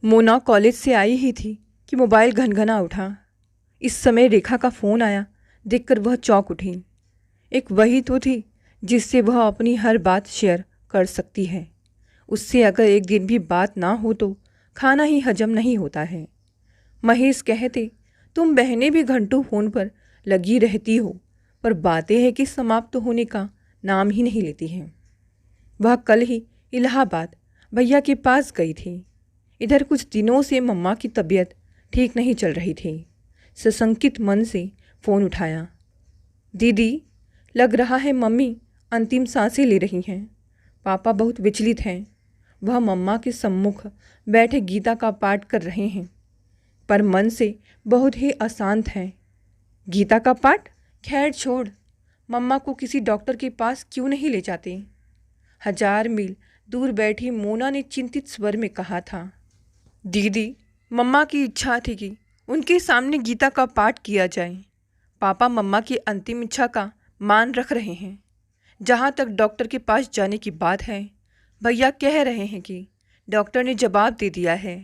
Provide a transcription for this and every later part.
Mona college से आई ही थी कि मोबाइल घनघना उठा। इस समय रेखा का फ़ोन आया। देखकर वह चौंक उठी। एक वही तो थी जिससे वह अपनी हर बात शेयर कर सकती है। उससे अगर एक दिन भी बात ना हो तो खाना ही हजम नहीं होता है। महेश कहते, तुम बहनें भी घंटों फ़ोन पर लगी रहती हो, पर बातें हैं कि समाप्त होने का नाम ही नहीं लेती हैं। वह कल ही इलाहाबाद भैया के पास गई थी। इधर कुछ दिनों से मम्मा की तबीयत ठीक नहीं चल रही थी। सशंकित मन से फ़ोन उठाया। दीदी, लग रहा है मम्मी अंतिम सांसें ले रही हैं। पापा बहुत विचलित हैं। वह मम्मा के सम्मुख बैठे गीता का पाठ कर रहे हैं, पर मन से बहुत ही अशांत हैं। गीता का पाठ? खैर छोड़, मम्मा को किसी डॉक्टर के पास क्यों नहीं ले जाते? 1000 मील दूर बैठी मोना ने चिंतित स्वर में कहा था। दीदी, मम्मा की इच्छा थी कि उनके सामने गीता का पाठ किया जाए। पापा मम्मा की अंतिम इच्छा का मान रख रहे हैं। जहाँ तक डॉक्टर के पास जाने की बात है, भैया कह रहे हैं कि डॉक्टर ने जवाब दे दिया है।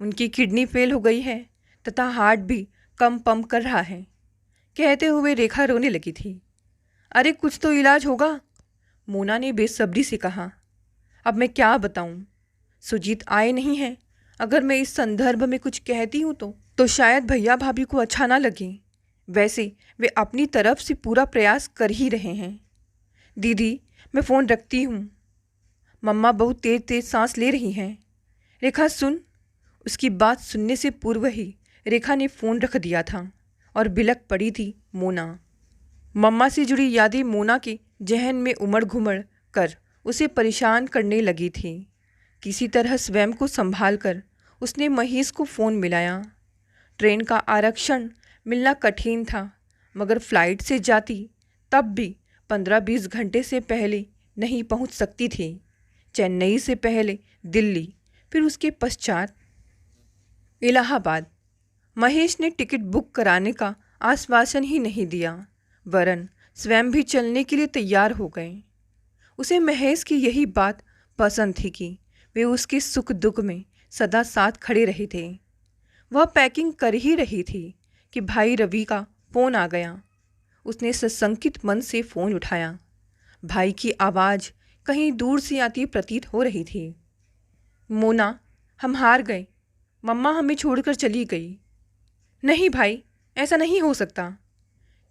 उनकी किडनी फेल हो गई है तथा हार्ट भी कम पंप कर रहा है। कहते हुए रेखा रोने लगी थी। अरे कुछ तो इलाज होगा, मोना ने बेसब्री से कहा। अब मैं क्या बताऊं? सुजीत आए नहीं हैं। अगर मैं इस संदर्भ में कुछ कहती हूँ तो शायद भैया भाभी को अच्छा ना लगे। वैसे वे अपनी तरफ से पूरा प्रयास कर ही रहे हैं। दीदी, मैं फ़ोन रखती हूँ। मम्मा बहुत तेज तेज सांस ले रही हैं। रेखा सुन। उसकी बात सुनने से पूर्व ही रेखा ने फ़ोन रख दिया था और बिलख पड़ी थी मोना। मम्मा से जुड़ी यादें मोना के जहन में उमड़ घुमड़ कर उसे परेशान करने लगी थी। किसी तरह स्वयं को संभाल कर उसने महेश को फ़ोन मिलाया। ट्रेन का आरक्षण मिलना कठिन था, मगर फ्लाइट से जाती तब भी 15-20 घंटे से पहले नहीं पहुंच सकती थी। चेन्नई से पहले दिल्ली, फिर उसके पश्चात इलाहाबाद। महेश ने टिकट बुक कराने का आश्वासन ही नहीं दिया, वरन स्वयं भी चलने के लिए तैयार हो गए। उसे महेश की यही बात पसंद थी कि वे उसके सुख दुख में सदा साथ खड़े रहे थे। वह पैकिंग कर ही रही थी कि भाई रवि का फ़ोन आ गया। उसने सशंकित मन से फ़ोन उठाया। भाई की आवाज़ कहीं दूर से आती प्रतीत हो रही थी। मोना, हम हार गए। मम्मा हमें छोड़कर चली गई। नहीं भाई, ऐसा नहीं हो सकता,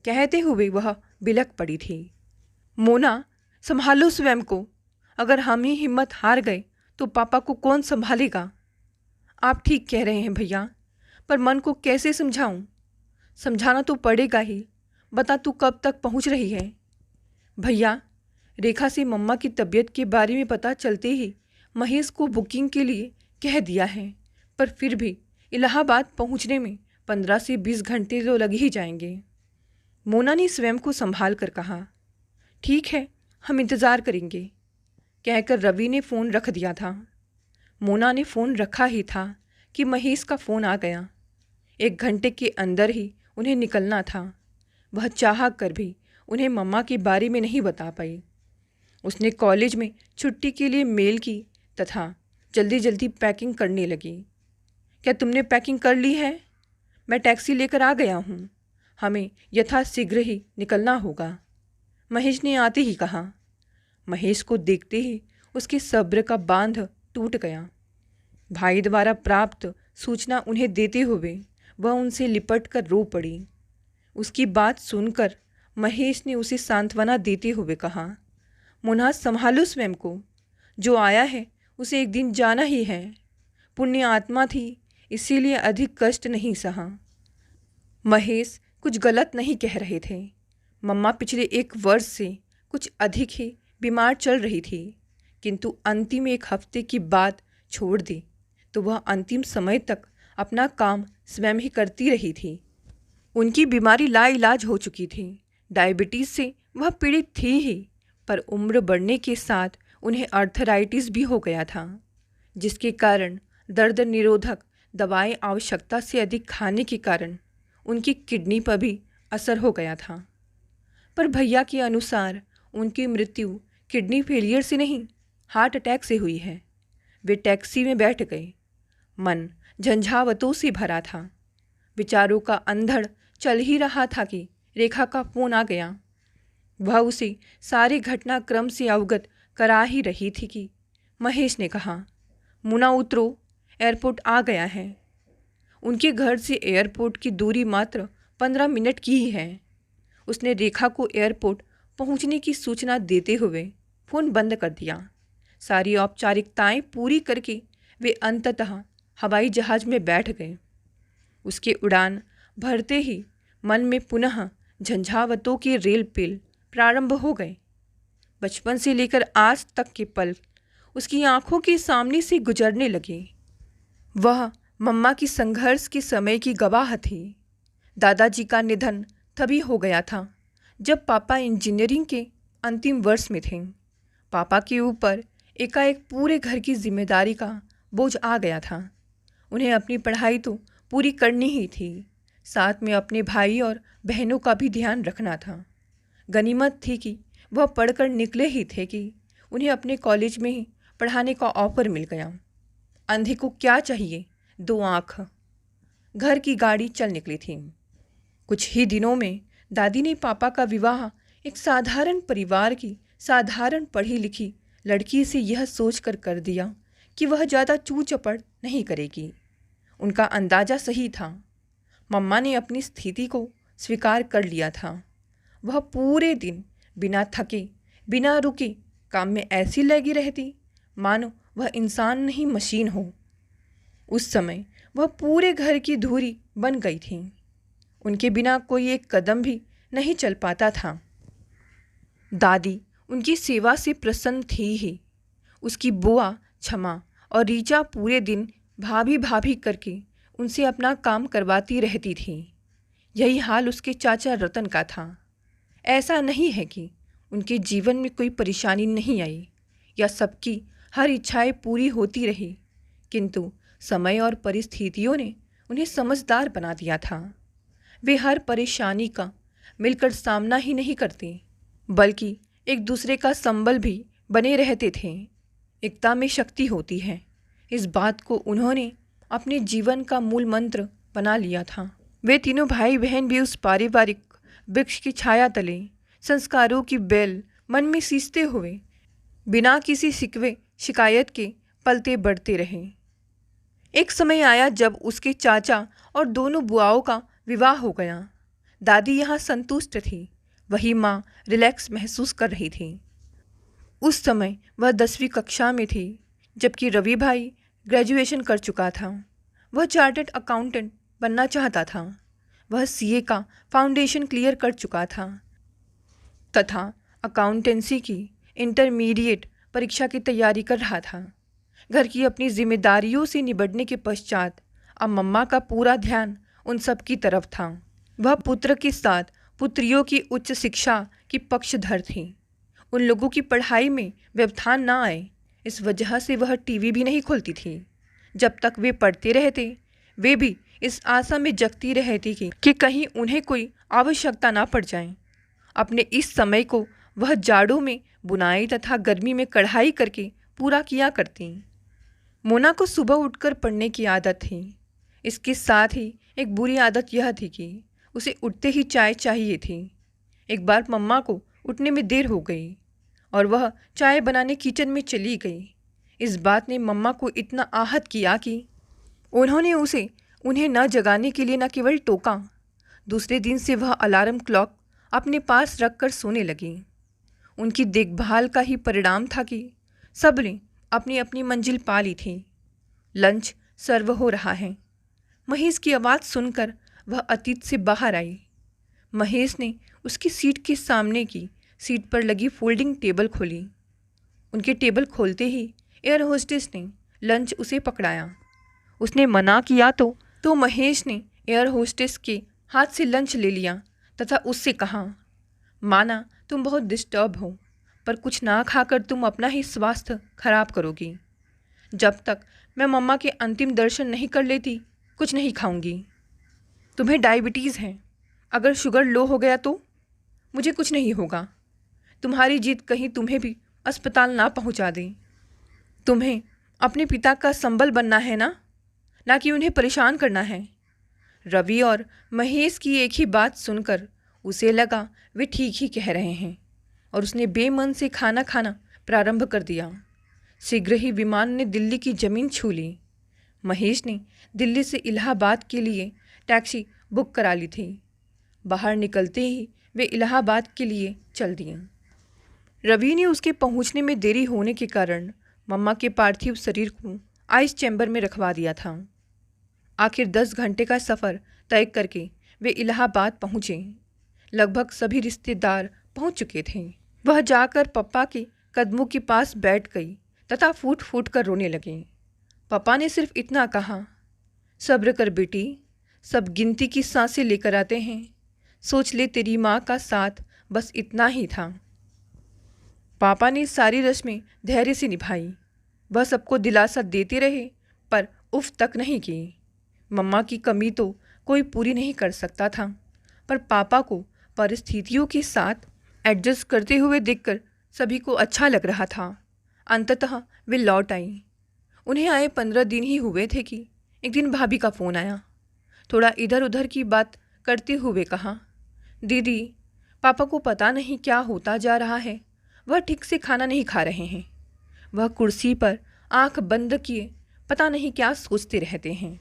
कहते हुए वह बिलख पड़ी थी। मोना, संभालो स्वयं को। अगर हम ही हिम्मत हार गए तो पापा को कौन संभालेगा? आप ठीक कह रहे हैं भैया, पर मन को कैसे समझाऊं? समझाना तो पड़ेगा ही। बता तू कब तक पहुंच रही है? भैया, रेखा से मम्मा की तबीयत के बारे में पता चलते ही महेश को बुकिंग के लिए कह दिया है, पर फिर भी इलाहाबाद पहुंचने में 15 से 20 घंटे तो लग ही जाएंगे। मोना ने स्वयं को संभाल कर कहा। ठीक है, हम इंतज़ार करेंगे, कहकर रवि ने फ़ोन रख दिया था। मोना ने फ़ोन रखा ही था कि महेश का फ़ोन आ गया। 1 घंटे के अंदर ही उन्हें निकलना था। वह चाह कर भी उन्हें मम्मा के बारे में नहीं बता पाई। उसने कॉलेज में छुट्टी के लिए मेल की तथा जल्दी जल्दी पैकिंग करने लगी। क्या तुमने पैकिंग कर ली है? मैं टैक्सी लेकर आ गया हूँ। हमें यथाशीघ्र ही निकलना होगा, महेश ने आते ही कहा। महेश को देखते ही उसके सब्र का बांध टूट गया। भाई द्वारा प्राप्त सूचना उन्हें देते हुए वह उनसे लिपट कर रो पड़ी। उसकी बात सुनकर महेश ने उसे सांत्वना देते हुए कहा, मोना संभालो स्वयं को। जो आया है उसे एक दिन जाना ही है। पुण्य आत्मा थी, इसीलिए अधिक कष्ट नहीं सहा। महेश कुछ गलत नहीं कह रहे थे। मम्मा पिछले 1 वर्ष से कुछ अधिक ही बीमार चल रही थी, किंतु अंतिम 1 हफ्ते की बात छोड़ दी तो वह अंतिम समय तक अपना काम स्वयं ही करती रही थी। उनकी बीमारी लाइलाज हो चुकी थी। डायबिटीज़ से वह पीड़ित थी ही, पर उम्र बढ़ने के साथ उन्हें अर्थराइटिस भी हो गया था, जिसके कारण दर्द निरोधक दवाएं आवश्यकता से अधिक खाने के कारण उनकी किडनी पर भी असर हो गया था। पर भैया के अनुसार उनकी मृत्यु किडनी फेलियर से नहीं, हार्ट अटैक से हुई है। वे टैक्सी में बैठ गए। मन झंझावतों से भरा था। विचारों का अंधड़ चल ही रहा था कि रेखा का फोन आ गया। वह उसे सारे घटनाक्रम से अवगत करा ही रही थी कि महेश ने कहा, मुना उतरो, एयरपोर्ट आ गया है। उनके घर से एयरपोर्ट की दूरी मात्र 15 मिनट की ही है। उसने रेखा को एयरपोर्ट पहुंचने की सूचना देते हुए फ़ोन बंद कर दिया। सारी औपचारिकताएं पूरी करके वे अंततः हवाई जहाज़ में बैठ गए। उसके उड़ान भरते ही मन में पुनः झंझावतों के रेल पेल प्रारंभ हो गए। बचपन से लेकर आज तक के पल उसकी आंखों के सामने से गुजरने लगे। वह मम्मा की संघर्ष के समय की गवाह थी। दादाजी का निधन तभी हो गया था जब पापा इंजीनियरिंग के अंतिम वर्ष में थे। पापा के ऊपर एकाएक पूरे घर की जिम्मेदारी का बोझ आ गया था। उन्हें अपनी पढ़ाई तो पूरी करनी ही थी, साथ में अपने भाई और बहनों का भी ध्यान रखना था। गनीमत थी कि वह पढ़कर निकले ही थे कि उन्हें अपने कॉलेज में ही पढ़ाने का ऑफर मिल गया। अंधे को क्या चाहिए, 2 आँख। घर की गाड़ी चल निकली थी। कुछ ही दिनों में दादी ने पापा का विवाह एक साधारण परिवार की साधारण पढ़ी लिखी लड़की से यह सोचकर कर दिया कि वह ज़्यादा चूँ चपड़ नहीं करेगी। उनका अंदाज़ा सही था। मम्मा ने अपनी स्थिति को स्वीकार कर लिया था। वह पूरे दिन बिना थके बिना रुके काम में ऐसी लगी रहती मानो वह इंसान नहीं मशीन हो। उस समय वह पूरे घर की धुरी बन गई थी। उनके बिना कोई एक कदम भी नहीं चल पाता था। दादी उनकी सेवा से प्रसन्न थी ही। उसकी बुआ क्षमा और रीचा पूरे दिन भाभी भाभी करके उनसे अपना काम करवाती रहती थी। यही हाल उसके चाचा रतन का था। ऐसा नहीं है कि उनके जीवन में कोई परेशानी नहीं आई या सबकी हर इच्छाएं पूरी होती रही, किंतु समय और परिस्थितियों ने उन्हें समझदार बना दिया था। वे हर परेशानी का मिलकर सामना ही नहीं करते, बल्कि एक दूसरे का संबल भी बने रहते थे। एकता में शक्ति होती है, इस बात को उन्होंने अपने जीवन का मूल मंत्र बना लिया था। वे तीनों भाई बहन भी उस पारिवारिक वृक्ष की छाया तले संस्कारों की बेल मन में सींचते हुए बिना किसी शिकवे शिकायत के पलते बढ़ते रहे। एक समय आया जब उसके चाचा और दोनों बुआओं का विवाह हो गया। दादी यहाँ संतुष्ट थी, वही माँ रिलैक्स महसूस कर रही थी। उस समय वह 10वीं कक्षा में थी, जबकि रवि भाई ग्रेजुएशन कर चुका था। वह चार्टर्ड अकाउंटेंट बनना चाहता था। वह सीए का फाउंडेशन क्लियर कर चुका था तथा अकाउंटेंसी की इंटरमीडिएट परीक्षा की तैयारी कर रहा था। घर की अपनी जिम्मेदारियों से निबटने के पश्चात अब मम्मा का पूरा ध्यान उन सब की तरफ था। वह पुत्र के साथ पुत्रियों की उच्च शिक्षा की पक्षधर थी। उन लोगों की पढ़ाई में व्यवधान ना आए, इस वजह से वह टीवी भी नहीं खोलती थी। जब तक वे पढ़ते रहते, वे भी इस आशा में जगती रहती कि कहीं उन्हें कोई आवश्यकता ना पड़ जाए। अपने इस समय को वह जाड़ों में बुनाई तथा गर्मी में कढ़ाई करके पूरा किया करती। मोना को सुबह उठकर पढ़ने की आदत थी। इसके साथ ही एक बुरी आदत यह थी कि उसे उठते ही चाय चाहिए थी। एक बार मम्मा को उठने में देर हो गई और वह चाय बनाने किचन में चली गई। इस बात ने मम्मा को इतना आहत किया कि उन्होंने उन्हें न जगाने के लिए न केवल टोका, दूसरे दिन से वह अलार्म क्लॉक अपने पास रखकर सोने लगी। उनकी देखभाल का ही परिणाम था कि सबने अपनी अपनी मंजिल पा ली थी। लंच सर्व हो रहा है। महेश की आवाज़ सुनकर वह अतीत से बाहर आई। महेश ने उसकी सीट के सामने की सीट पर लगी फोल्डिंग टेबल खोली। उनके टेबल खोलते ही एयर होस्टेस ने लंच उसे पकड़ाया। उसने मना किया तो महेश ने एयर होस्टेस के हाथ से लंच ले लिया तथा उससे कहा, माना तुम बहुत डिस्टर्ब हो, पर कुछ ना खाकर तुम अपना ही स्वास्थ्य खराब करोगी। जब तक मैं मम्मा के अंतिम दर्शन नहीं कर लेती, कुछ नहीं खाऊंगी। तुम्हें डायबिटीज़ है, अगर शुगर लो हो गया तो मुझे कुछ नहीं होगा। तुम्हारी जिद कहीं तुम्हें भी अस्पताल ना पहुंचा दे। तुम्हें अपने पिता का संबल बनना है ना, ना कि उन्हें परेशान करना है। रवि और महेश की एक ही बात सुनकर उसे लगा वे ठीक ही कह रहे हैं और उसने बेमन से खाना खाना प्रारंभ कर दिया। शीघ्र ही विमान ने दिल्ली की ज़मीन छू ली। महेश ने दिल्ली से इलाहाबाद के लिए टैक्सी बुक करा ली थी। बाहर निकलते ही वे इलाहाबाद के लिए चल दिए। रवि ने उसके पहुंचने में देरी होने के कारण मम्मा के पार्थिव शरीर को आइस चैम्बर में रखवा दिया था। आखिर 10 घंटे का सफ़र तय करके वे इलाहाबाद पहुँचे। लगभग सभी रिश्तेदार पहुँच चुके थे। वह जाकर पप्पा के कदमों के पास बैठ गई तथा फूट फूट कर रोने लगे। पापा ने सिर्फ इतना कहा, सब्र कर बेटी, सब गिनती की सांसें लेकर आते हैं। सोच ले तेरी माँ का साथ बस इतना ही था। पापा ने सारी रस्में धैर्य से निभाई। वह सबको दिलासा देते रहे पर उफ तक नहीं की। मम्मा की कमी तो कोई पूरी नहीं कर सकता था, पर पापा को परिस्थितियों के साथ एडजस्ट करते हुए देखकर सभी को अच्छा लग रहा था। अंततः वे लौट आई। उन्हें आए 15 दिन ही हुए थे कि एक दिन भाभी का फ़ोन आया। थोड़ा इधर उधर की बात करते हुए कहा, दीदी, पापा को पता नहीं क्या होता जा रहा है। वह ठीक से खाना नहीं खा रहे हैं। वह कुर्सी पर आंख बंद किए पता नहीं क्या सोचते रहते हैं।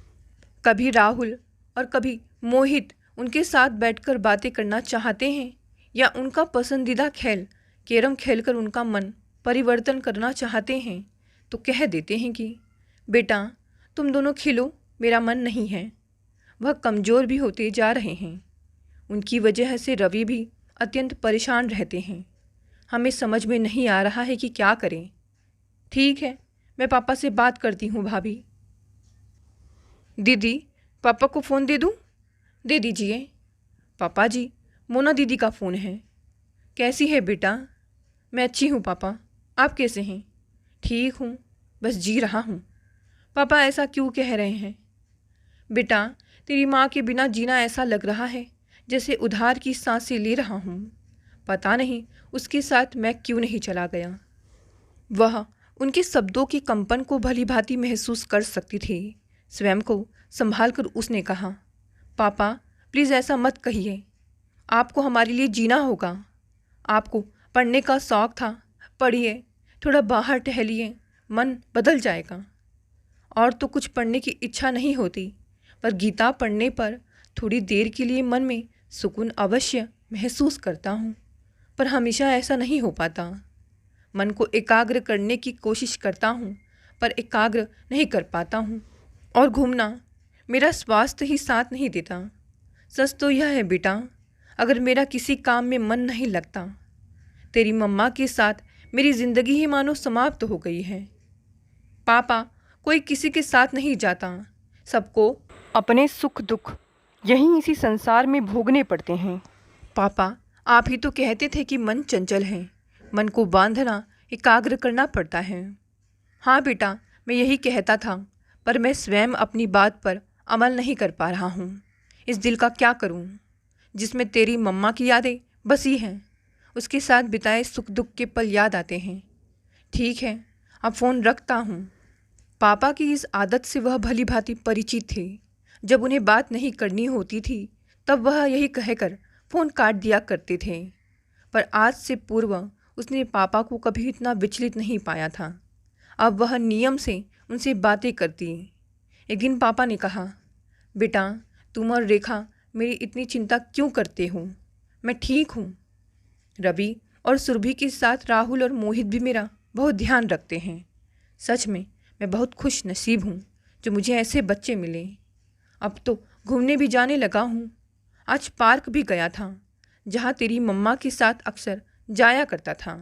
कभी राहुल और कभी मोहित उनके साथ बैठकर बातें करना चाहते हैं या उनका पसंदीदा खेल कैरम खेलकर उनका मन परिवर्तन करना चाहते हैं तो कह देते हैं कि बेटा तुम दोनों खेलो, मेरा मन नहीं है। वह कमज़ोर भी होते जा रहे हैं। उनकी वजह से रवि भी अत्यंत परेशान रहते हैं। हमें समझ में नहीं आ रहा है कि क्या करें। ठीक है, मैं पापा से बात करती हूँ भाभी। दीदी, पापा को फ़ोन दे दूँ? दे दीजिए। पापा जी, मोना दीदी का फ़ोन है। कैसी है बेटा? मैं अच्छी हूँ पापा, आप कैसे हैं? ठीक हूँ, बस जी रहा हूँ। पापा ऐसा क्यों कह रहे हैं? बेटा, तेरी माँ के बिना जीना ऐसा लग रहा है जैसे उधार की सांसें ले रहा हूँ। पता नहीं उसके साथ मैं क्यों नहीं चला गया। वह उनके शब्दों के कंपन को भली भांति महसूस कर सकती थी। स्वयं को संभाल कर उसने कहा, पापा प्लीज़ ऐसा मत कहिए। आपको हमारे लिए जीना होगा। आपको पढ़ने का शौक़ था, पढ़िए, थोड़ा बाहर टहलिए, मन बदल जाएगा। और तो कुछ पढ़ने की इच्छा नहीं होती, पर गीता पढ़ने पर थोड़ी देर के लिए मन में सुकून अवश्य महसूस करता हूँ, पर हमेशा ऐसा नहीं हो पाता। मन को एकाग्र करने की कोशिश करता हूँ पर एकाग्र नहीं कर पाता हूँ। और घूमना, मेरा स्वास्थ्य ही साथ नहीं देता। सच तो यह है बेटा, अगर मेरा किसी काम में मन नहीं लगता, तेरी मम्मा के साथ मेरी ज़िंदगी ही मानो समाप्त हो गई है। पापा, कोई किसी के साथ नहीं जाता। सबको अपने सुख दुख यहीं इसी संसार में भोगने पड़ते हैं। पापा, आप ही तो कहते थे कि मन चंचल है, मन को बांधना, एकाग्र करना पड़ता है। हाँ बेटा, मैं यही कहता था, पर मैं स्वयं अपनी बात पर अमल नहीं कर पा रहा हूँ। इस दिल का क्या करूँ जिसमें तेरी मम्मा की यादें बसी हैं। उसके साथ बिताए सुख दुख के पल याद आते हैं। ठीक है, अब फ़ोन रखता हूँ। पापा की इस आदत से वह भली भांति परिचित थे। जब उन्हें बात नहीं करनी होती थी तब वह यही कहकर फ़ोन काट दिया करते थे, पर आज से पूर्व उसने पापा को कभी इतना विचलित नहीं पाया था। अब वह नियम से उनसे बातें करती। एक दिन पापा ने कहा, बेटा तुम और रेखा मेरी इतनी चिंता क्यों करते हो? मैं ठीक हूँ। रवि और सुरभि के साथ राहुल और मोहित भी मेरा बहुत ध्यान रखते हैं। सच में मैं बहुत खुश नसीब हूँ जो मुझे ऐसे बच्चे मिले। अब तो घूमने भी जाने लगा हूँ। आज पार्क भी गया था जहाँ तेरी मम्मा के साथ अक्सर जाया करता था।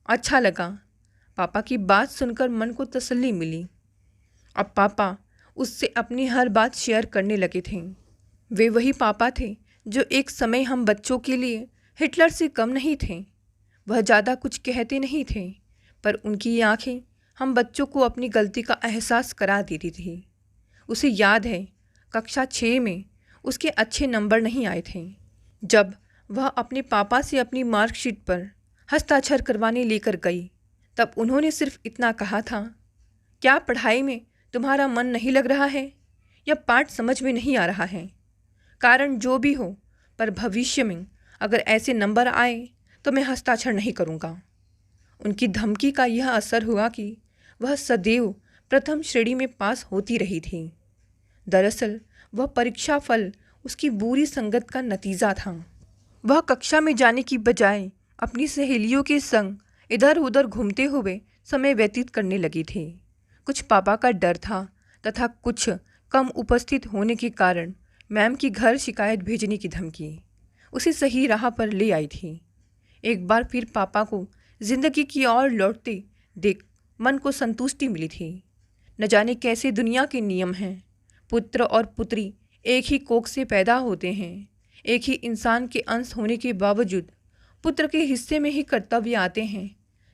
अच्छा लगा। पापा की बात सुनकर मन को तसल्ली मिली। अब पापा उससे अपनी हर बात शेयर करने लगे थे। वे वही पापा थे जो एक समय हम बच्चों के लिए हिटलर से कम नहीं थे। वह ज़्यादा कुछ कहते नहीं थे, पर उनकी आंखें हम बच्चों को अपनी गलती का एहसास करा देती थी। उसे याद है, कक्षा 6 में उसके अच्छे नंबर नहीं आए थे। जब वह अपने पापा से अपनी मार्कशीट पर हस्ताक्षर करवाने लेकर गई, तब उन्होंने सिर्फ इतना कहा था, क्या पढ़ाई में तुम्हारा मन नहीं लग रहा है? यह पाठ समझ में नहीं आ रहा है। कारण जो भी हो, पर भविष्य में अगर ऐसे नंबर आए तो मैं हस्ताक्षर नहीं करूँगा। उनकी धमकी का यह असर हुआ कि वह सदैव प्रथम श्रेणी में पास होती रही थी। दरअसल वह परीक्षा फल उसकी बुरी संगत का नतीजा था। वह कक्षा में जाने की बजाय अपनी सहेलियों के संग इधर उधर घूमते हुए समय व्यतीत करने लगी थी। कुछ पापा का डर था तथा कुछ कम उपस्थित होने के कारण मैम की घर शिकायत भेजने की धमकी उसे सही राह पर ले आई थी। एक बार फिर पापा को जिंदगी की ओर लौटते देख मन को संतुष्टि मिली थी। न जाने कैसे दुनिया के नियम हैं। पुत्र और पुत्री एक ही कोख से पैदा होते हैं। एक ही इंसान के अंश होने के बावजूद पुत्र के हिस्से में ही कर्तव्य आते हैं,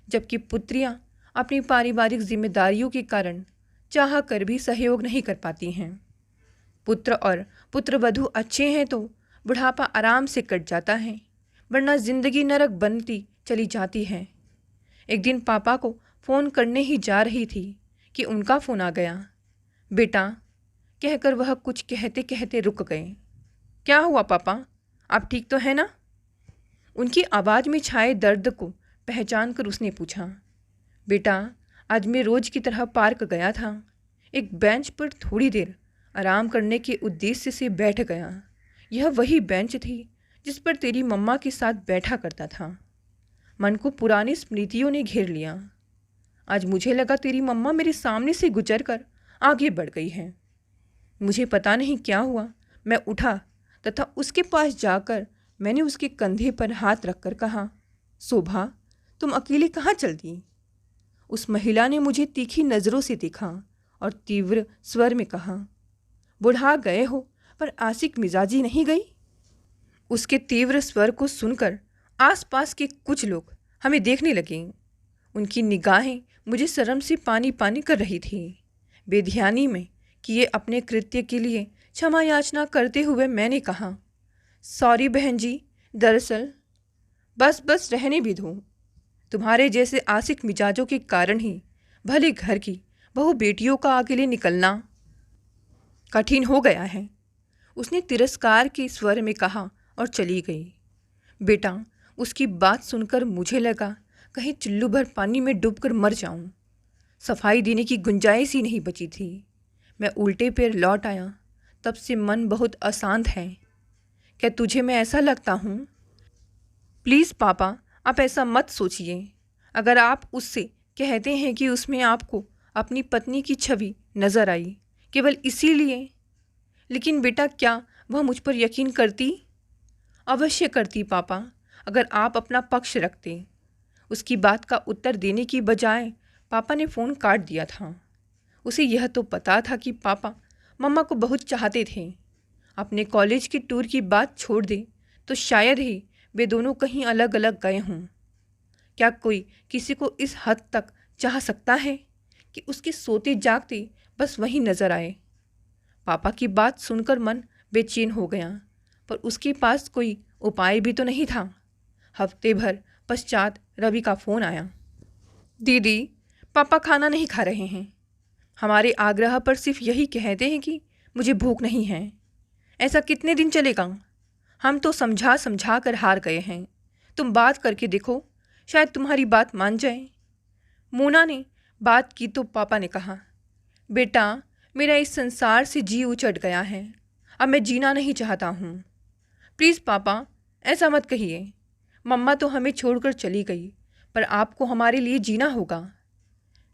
जबकि पुत्रियां अपनी पारिवारिक जिम्मेदारियों के कारण चाह कर भी सहयोग नहीं कर पाती हैं। पुत्र और पुत्रवधू अच्छे हैं तो बुढ़ापा आराम से कट जाता है, वरना जिंदगी नरक बनती चली जाती है। एक दिन पापा को फ़ोन करने ही जा रही थी कि उनका फ़ोन आ गया। बेटा कहकर वह कुछ कहते कहते रुक गए। क्या हुआ पापा, आप ठीक तो है ना? उनकी आवाज़ में छाए दर्द को पहचान कर उसने पूछा। बेटा आज मैं रोज़ की तरह पार्क गया था। एक बेंच पर थोड़ी देर आराम करने के उद्देश्य से बैठ गया। यह वही बेंच थी जिस पर तेरी मम्मा के साथ बैठा करता था। मन को पुरानी स्मृतियों ने घेर लिया। आज मुझे लगा तेरी मम्मा मेरे सामने से गुजर कर आगे बढ़ गई है। मुझे पता नहीं क्या हुआ, मैं उठा तथा उसके पास जाकर मैंने उसके कंधे पर हाथ रखकर कहा, शोभा तुम अकेले कहाँ चल दी? उस महिला ने मुझे तीखी नज़रों से देखा और तीव्र स्वर में कहा, बुढ़ा गए हो पर आशिक मिजाजी नहीं गई? उसके तीव्र स्वर को सुनकर आसपास के कुछ लोग हमें देखने लगे। उनकी निगाहें मुझे शर्म से पानी पानी कर रही थी। बेध्यानी में किए अपने कृत्य के लिए क्षमा याचना करते हुए मैंने कहा, सॉरी बहन जी, दरअसल बस रहने भी दो। तुम्हारे जैसे आशिक मिजाजों के कारण ही भले घर की बहु बेटियों का अकेले निकलना कठिन हो गया है। उसने तिरस्कार के स्वर में कहा और चली गई। बेटा उसकी बात सुनकर मुझे लगा कहीं चुल्लू भर पानी में डूबकर मर जाऊं। सफाई देने की गुंजाइश ही नहीं बची थी। मैं उल्टे पैर लौट आया। तब से मन बहुत अशांत है। क्या तुझे मैं ऐसा लगता हूँ? प्लीज़ पापा आप ऐसा मत सोचिए। अगर आप उससे कहते हैं कि उसमें आपको अपनी पत्नी की छवि नज़र आई केवल इसीलिए, लेकिन बेटा क्या वह मुझ पर यकीन करती? अवश्य करती पापा, अगर आप अपना पक्ष रखते। उसकी बात का उत्तर देने की बजाय पापा ने फ़ोन काट दिया था। उसे यह तो पता था कि पापा मम्मा को बहुत चाहते थे। अपने कॉलेज की टूर की बात छोड़ दे तो शायद ही वे दोनों कहीं अलग अलग गए हों। क्या कोई किसी को इस हद तक चाह सकता है कि उसके सोते जागते बस वही नज़र आए? पापा की बात सुनकर मन बेचैन हो गया, पर उसके पास कोई उपाय भी तो नहीं था। हफ्ते भर पश्चात रवि का फ़ोन आया। दीदी पापा खाना नहीं खा रहे हैं। हमारे आग्रह पर सिर्फ यही कहते हैं कि मुझे भूख नहीं है। ऐसा कितने दिन चलेगा? हम तो समझा समझा कर हार गए हैं। तुम बात करके देखो, शायद तुम्हारी बात मान जाए। मोना ने बात की तो पापा ने कहा, बेटा मेरा इस संसार से जी उचट गया है। अब मैं जीना नहीं चाहता हूँ। प्लीज़ पापा ऐसा मत कहिए। मम्मा तो हमें छोड़कर चली गई, पर आपको हमारे लिए जीना होगा।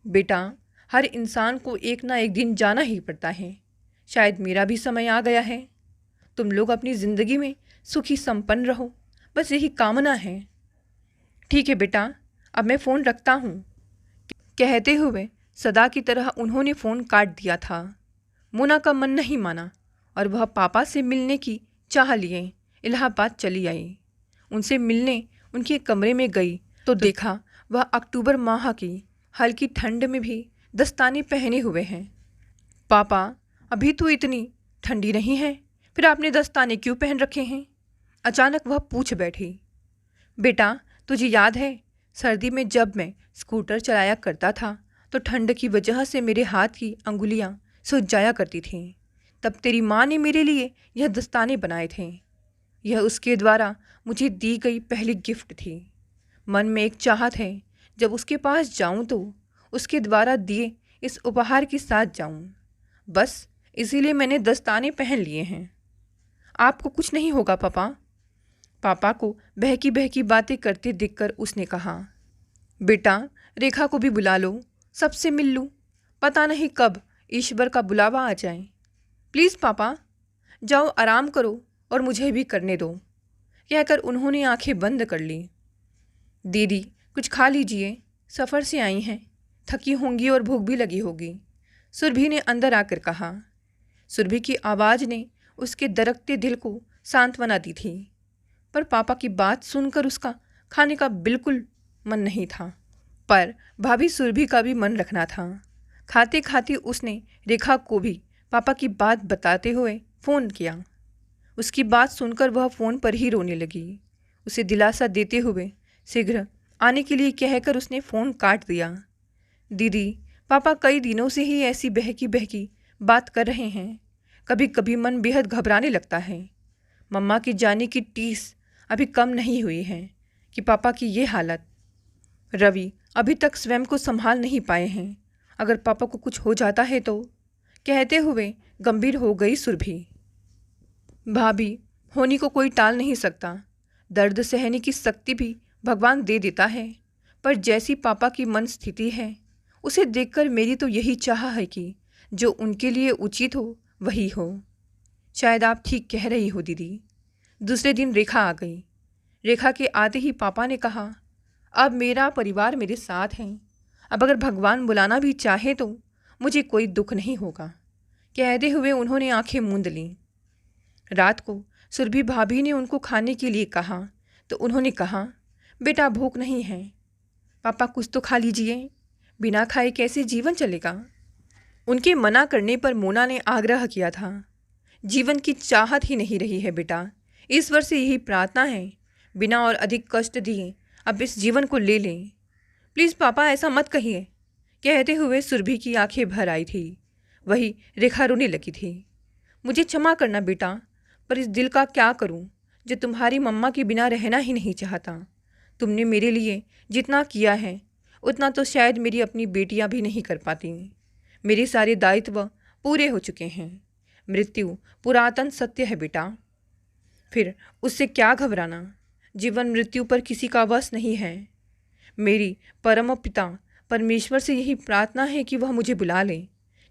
बेटा हर इंसान को एक ना एक दिन जाना ही पड़ता है। शायद मेरा भी समय आ गया है। तुम लोग अपनी ज़िंदगी में सुखी संपन्न रहो, बस यही कामना है। ठीक है बेटा, अब मैं फ़ोन रखता हूँ। कहते हुए सदा की तरह उन्होंने फ़ोन काट दिया था। मोना का मन नहीं माना और वह पापा से मिलने की चाह लिए इलाहाबाद चली आई। उनसे मिलने उनके कमरे में गई तो देखा वह अक्टूबर माह की हल्की ठंड में भी दस्ताने पहने हुए हैं। पापा अभी तो इतनी ठंडी नहीं है, फिर आपने दस्ताने क्यों पहन रखे हैं? अचानक वह पूछ बैठी। बेटा तुझे याद है, सर्दी में जब मैं स्कूटर चलाया करता था तो ठंड की वजह से मेरे हाथ की अंगुलियां सूज जाया करती थीं। तब तेरी माँ ने मेरे लिए यह दस्ताने बनाए थे। यह उसके द्वारा मुझे दी गई पहली गिफ्ट थी। मन में एक चाहत है, जब उसके पास जाऊं तो उसके द्वारा दिए इस उपहार के साथ जाऊं। बस इसीलिए मैंने दस्ताने पहन लिए हैं। आपको कुछ नहीं होगा पापा। पापा को बहकी बहकी बातें करते देखकर उसने कहा, बेटा रेखा को भी बुला लो, सबसे मिल लूँ। पता नहीं कब ईश्वर का बुलावा आ जाए। प्लीज़ पापा, जाओ आराम करो और मुझे भी करने दो, कहकर उन्होंने आंखें बंद कर ली। दीदी कुछ खा लीजिए, सफ़र से आई हैं, थकी होंगी और भूख भी लगी होगी, सुरभि ने अंदर आकर कहा। सुरभि की आवाज़ ने उसके दरकते दिल को सांत्वना दी थी, पर पापा की बात सुनकर उसका खाने का बिल्कुल मन नहीं था। पर भाभी सुरभि का भी मन रखना था। खाते खाते उसने रेखा को भी पापा की बात बताते हुए फ़ोन किया। उसकी बात सुनकर वह फ़ोन पर ही रोने लगी। उसे दिलासा देते हुए शीघ्र आने के लिए कहकर उसने फ़ोन काट दिया। दीदी पापा कई दिनों से ही ऐसी बहकी बहकी बात कर रहे हैं। कभी कभी मन बेहद घबराने लगता है। मम्मा के जाने की टीस अभी कम नहीं हुई है कि पापा की ये हालत। रवि अभी तक स्वयं को संभाल नहीं पाए हैं, अगर पापा को कुछ हो जाता है तो, कहते हुए गंभीर हो गई सुरभि। भाभी, होनी को कोई टाल नहीं सकता। दर्द सहने की शक्ति भी भगवान दे देता है, पर जैसी पापा की मन स्थिति है उसे देखकर मेरी तो यही चाह है कि जो उनके लिए उचित हो वही हो। शायद आप ठीक कह रही हो दीदी। दूसरे दिन रेखा आ गई। रेखा के आते ही पापा ने कहा, अब मेरा परिवार मेरे साथ है, अब अगर भगवान बुलाना भी चाहे तो मुझे कोई दुख नहीं होगा, कहते हुए उन्होंने आंखें मूंद लीं। रात को सुरभि भाभी ने उनको खाने के लिए कहा तो उन्होंने कहा, बेटा भूख नहीं है, पापा कुछ तो खा लीजिए, बिना खाए कैसे जीवन चलेगा। उनके मना करने पर मोना ने आग्रह किया था, जीवन की चाहत ही नहीं रही है बेटा, ईश्वर से यही प्रार्थना है बिना और अधिक कष्ट दिए अब इस जीवन को ले लें। प्लीज़ पापा ऐसा मत कहिए, कहते हुए सुरभि की आंखें भर आई थी। वही रेखा रोने लगी थी। मुझे क्षमा करना बेटा, पर इस दिल का क्या करूं जो तुम्हारी मम्मा के बिना रहना ही नहीं चाहता। तुमने मेरे लिए जितना किया है उतना तो शायद मेरी अपनी बेटियां भी नहीं कर पाती। मेरे सारे दायित्व पूरे हो चुके हैं। मृत्यु पुरातन सत्य है बेटा, फिर उससे क्या घबराना। जीवन मृत्यु पर किसी का वश नहीं है। मेरी परम पिता परमेश्वर से यही प्रार्थना है कि वह मुझे बुला ले,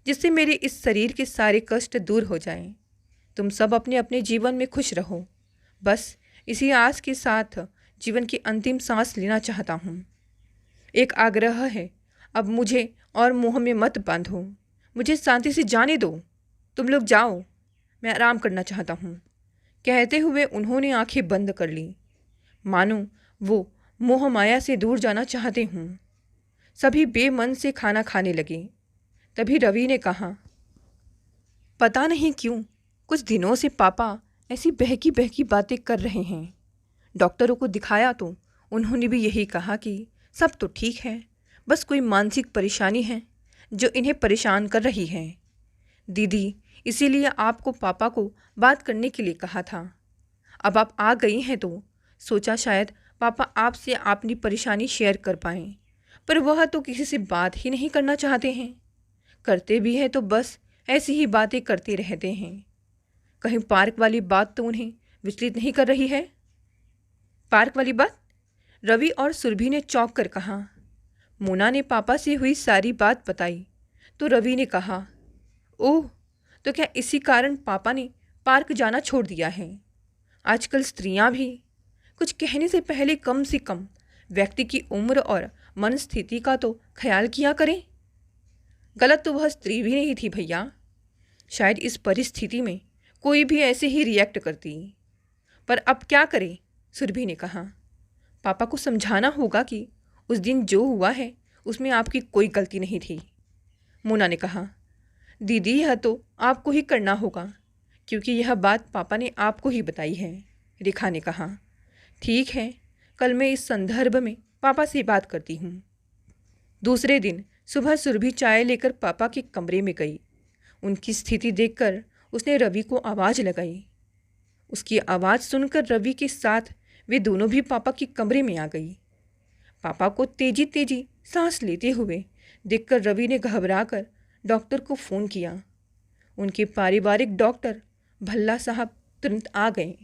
जिससे मेरे इस शरीर के सारे कष्ट दूर हो जाएं। तुम सब अपने अपने जीवन में खुश रहो, बस इसी आस के साथ जीवन की अंतिम सांस लेना चाहता हूँ। एक आग्रह है, अब मुझे और मोह में मत बांधो, मुझे शांति से जाने दो। तुम लोग जाओ, मैं आराम करना चाहता हूँ, कहते हुए उन्होंने आंखें बंद कर लीं, मानो वो मोह माया से दूर जाना चाहते हों। सभी बेमन से खाना खाने लगे। तभी रवि ने कहा, पता नहीं क्यों कुछ दिनों से पापा ऐसी बहकी बहकी बातें कर रहे हैं। डॉक्टरों को दिखाया तो उन्होंने भी यही कहा कि सब तो ठीक है, बस कोई मानसिक परेशानी है जो इन्हें परेशान कर रही है। दीदी इसीलिए आपको पापा को बात करने के लिए कहा था। अब आप आ गई हैं तो सोचा शायद पापा आपसे अपनी परेशानी शेयर कर पाएँ, पर वह तो किसी से बात ही नहीं करना चाहते हैं। करते भी हैं तो बस ऐसी ही बातें करते रहते हैं। कहीं पार्क वाली बात तो उन्हें विचलित नहीं कर रही है। पार्क वाली बात? रवि और सुरभि ने चौंक कर कहा। मोना ने पापा से हुई सारी बात बताई तो रवि ने कहा, ओह, तो क्या इसी कारण पापा ने पार्क जाना छोड़ दिया है? आजकल स्त्रियां भी कुछ कहने से पहले कम से कम व्यक्ति की उम्र और मन स्थिति का तो ख्याल किया करें। गलत तो वह स्त्री भी नहीं थी भैया, शायद इस परिस्थिति में कोई भी ऐसे ही रिएक्ट करती। पर अब क्या करें? सुरभि ने कहा, पापा को समझाना होगा कि उस दिन जो हुआ है उसमें आपकी कोई गलती नहीं थी। मोना ने कहा, दीदी यह तो आपको ही करना होगा क्योंकि यह बात पापा ने आपको ही बताई है। रेखा ने कहा, ठीक है, कल मैं इस संदर्भ में पापा से बात करती हूँ। दूसरे दिन सुबह सुरभि चाय लेकर पापा के कमरे में गई। उनकी स्थिति देखकर उसने रवि को आवाज़ लगाई। उसकी आवाज़ सुनकर रवि के साथ वे दोनों भी पापा के कमरे में आ गई। पापा को तेजी तेजी सांस लेते हुए देखकर रवि ने घबराकर डॉक्टर को फ़ोन किया। उनके पारिवारिक डॉक्टर भल्ला साहब तुरंत आ गए।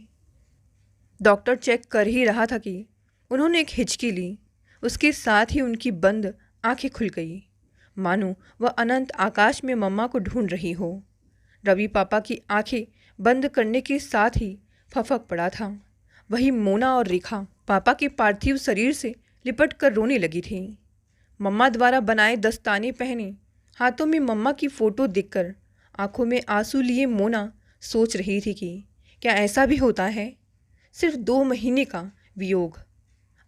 डॉक्टर चेक कर ही रहा था कि उन्होंने एक हिचकी ली। उसके साथ ही उनकी बंद आंखें खुल गई, मानो वह अनंत आकाश में मम्मा को ढूंढ रही हो। रवि पापा की आंखें बंद करने के साथ ही फफक पड़ा था। वही मोना और रेखा पापा के पार्थिव शरीर से लिपट कर रोने लगी थी। मम्मा द्वारा बनाए दस्ताने पहने, हाथों में मम्मा की फ़ोटो देखकर आंखों में आंसू लिए मोना सोच रही थी कि क्या ऐसा भी होता है, सिर्फ 2 महीने का वियोग।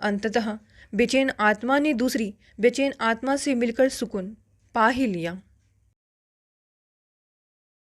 अंततः बेचैन आत्मा ने दूसरी बेचैन आत्मा से मिलकर सुकून पा ही लिया।